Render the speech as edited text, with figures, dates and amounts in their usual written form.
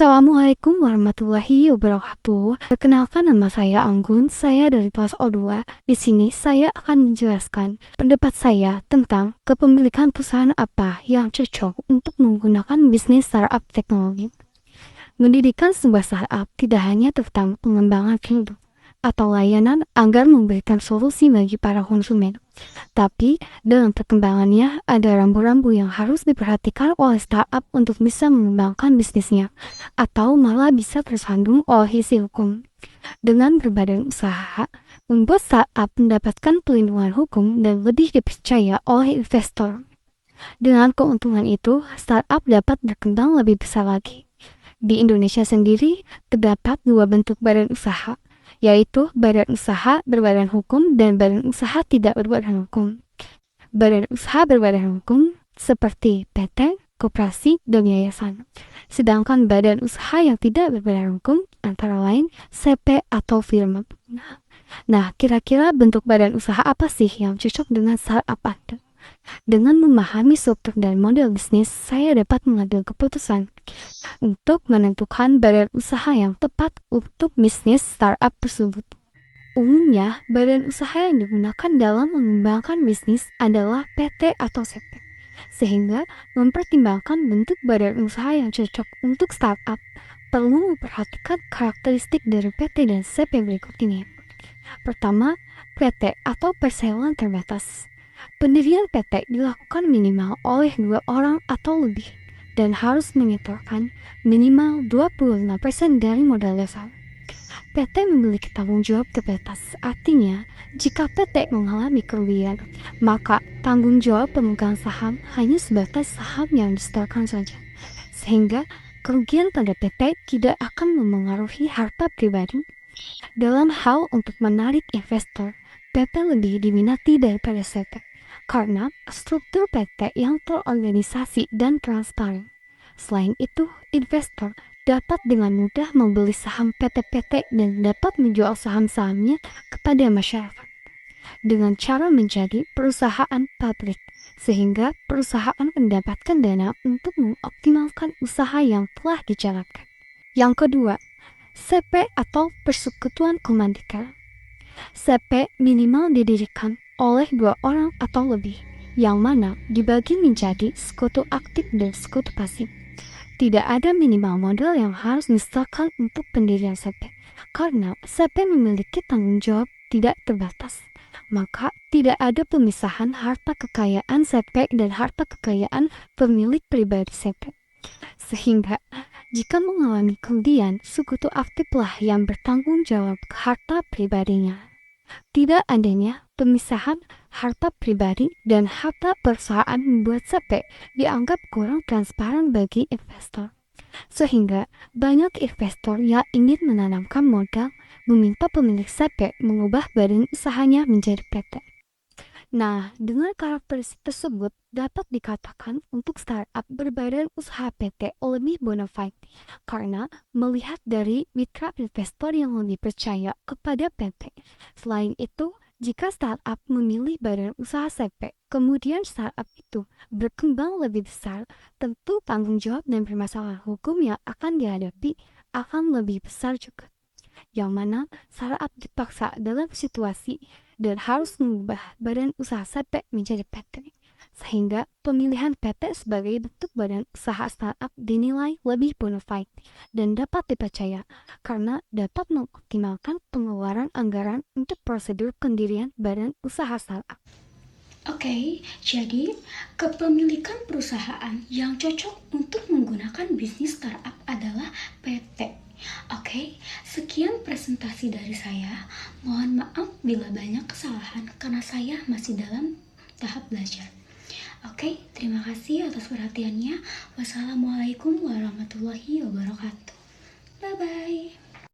Assalamualaikum warahmatullahi wabarakatuh. Perkenalkan, nama saya Anggun, saya dari kelas O2. Di sini saya akan menjelaskan pendapat saya tentang kepemilikan perusahaan apa yang cocok untuk menggunakan bisnis startup teknologi. Mendirikan sebuah startup tidak hanya tentang pengembangan produk atau layanan agar memberikan solusi bagi para konsumen, tapi dalam perkembangannya ada rambu-rambu yang harus diperhatikan oleh startup untuk bisa mengembangkan bisnisnya, atau malah bisa tersandung oleh isu hukum. Dengan berbadan usaha, membuat startup mendapatkan perlindungan hukum dan lebih dipercaya oleh investor. Dengan keuntungan itu, startup dapat berkembang lebih besar lagi. Di Indonesia sendiri, terdapat dua bentuk badan usaha, yaitu badan usaha berbadan hukum dan badan usaha tidak berbadan hukum. Badan usaha berbadan hukum seperti PT, koperasi, dan yayasan. Sedangkan badan usaha yang tidak berbadan hukum antara lain CP atau firma. Nah, kira-kira bentuk badan usaha apa sih yang cocok dengan startup Anda? Dengan memahami struktur dan model bisnis, saya dapat mengambil keputusan untuk menentukan badan usaha yang tepat untuk bisnis startup tersebut. Umumnya, badan usaha yang digunakan dalam mengembangkan bisnis adalah PT atau CP. Sehingga, mempertimbangkan bentuk badan usaha yang cocok untuk startup, perlu memperhatikan karakteristik dari PT dan CP berikut ini. Pertama, PT atau perseroan terbatas. Pendirian PT dilakukan minimal oleh 2 orang atau lebih dan harus menyetorkan minimal 25% dari modal dasar. PT memiliki tanggung jawab terbatas, artinya jika PT mengalami kerugian, maka tanggung jawab pemegang saham hanya sebatas saham yang disetorkan saja, sehingga kerugian pada PT tidak akan memengaruhi harta pribadi. Dalam hal untuk menarik investor, PT lebih diminati daripada CP karena struktur PT yang terorganisasi dan transparan. Selain itu, investor dapat dengan mudah membeli saham PT-PT dan dapat menjual saham-sahamnya kepada masyarakat dengan cara menjadi perusahaan publik, sehingga perusahaan mendapatkan dana untuk mengoptimalkan usaha yang telah dijalankan. Yang kedua, CP atau Persekutuan Komanditer. CP minimal didirikan oleh 2 orang atau lebih, yang mana dibagi menjadi sekutu aktif dan sekutu pasif. Tidak ada minimal modal yang harus disetorkan untuk pendirian CP, karena CP memiliki tanggung jawab tidak terbatas. Maka tidak ada pemisahan harta kekayaan CP dan harta kekayaan pemilik pribadi CP. Sehingga jika mengalami kerugian, sekutu aktiflah yang bertanggung jawab ke harta pribadinya. Tidak adanya pemisahan harta pribadi dan harta perusahaan membuat CP dianggap kurang transparan bagi investor. Sehingga banyak investor yang ingin menanamkan modal meminta pemilik CP mengubah badan usahanya menjadi PT. Nah, dengan karakteristik tersebut dapat dikatakan untuk startup berbadan usaha PT lebih bona fide karena melihat dari mitra investor yang lebih percaya kepada PT. Selain itu, jika startup memilih badan usaha CP, kemudian startup itu berkembang lebih besar, tentu tanggung jawab dan permasalahan hukum yang akan dihadapi akan lebih besar juga. Yang mana startup dipaksa dalam situasi dan harus mengubah badan usaha CP menjadi PT, sehingga pemilihan PT sebagai bentuk badan usaha startup dinilai lebih bona fide dan dapat dipercaya karena dapat mengoptimalkan pengeluaran anggaran untuk prosedur pendirian badan usaha startup. Oke, jadi kepemilikan perusahaan yang cocok untuk menggunakan bisnis startup adalah PT. Oke, sekian presentasi dari saya. Mohon maaf bila banyak kesalahan karena saya masih dalam tahap belajar. Oke, terima kasih atas perhatiannya. Wassalamualaikum warahmatullahi wabarakatuh. Bye-bye.